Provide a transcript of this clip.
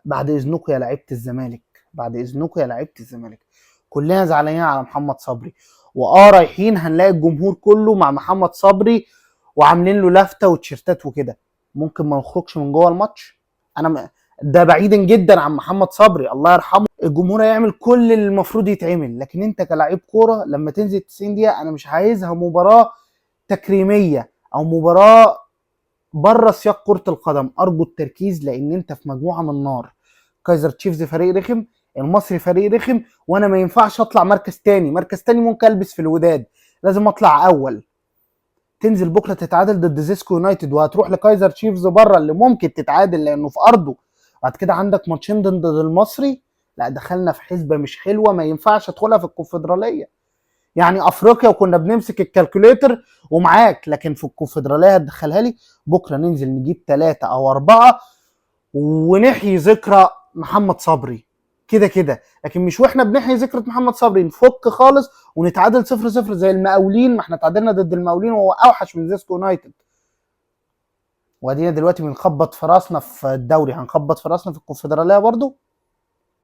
بعد اذنكم يا لعيبه الزمالك، بعد اذنكم يا لعيبه الزمالك، كلنا زعلانين على محمد صبري، رايحين هنلاقي الجمهور كله مع محمد صبري وعاملين له لفته وتيشيرتات وكده. ممكن ما نخرجش من جوه الماتش؟ انا ده بعيدا جدا عن محمد صبري الله يرحمه، الجمهور هيعمل كل اللي المفروض يتعمل، لكن انت كلاعب كوره لما تنزل 90 دقيقه انا مش عايزها مباراه تكريميه او مباراه بره سياق كرة القدم. ارجو التركيز لان انت في مجموعة من نار. كايزر تشيفز فريق رخم، المصري فريق رخم، وانا ما ينفعش اطلع مركز تاني. مركز تاني ممكن البس في الوداد، لازم اطلع اول. تنزل بكره تتعادل ضد زيسكو يونايتد وهتروح لكايزر تشيفز بره اللي ممكن تتعادل لانه في ارضه، بعد كده عندك ماتشين ضد المصري. لا دخلنا في حسبه مش حلوه، ما ينفعش ادخلها في الكونفدراليه. يعني افريقيا وكنا بنمسك الكالكوليتر ومعاك، لكن في الكونفدراليه هتدخلها لي؟ بكره ننزل نجيب 3 أو 4 ونحيي ذكرى محمد صبري كده كده، لكن مش واحنا بنحيي ذكرى محمد صبري نفك خالص ونتعادل 0-0 زي المقاولين. ما احنا تعادلنا ضد المقاولين وهو اوحش من زيسكو يونايتد. وادينا دلوقتي بنخبط في راسنا في الدوري، هنخبط في راسنا في الكونفدراليه برضو.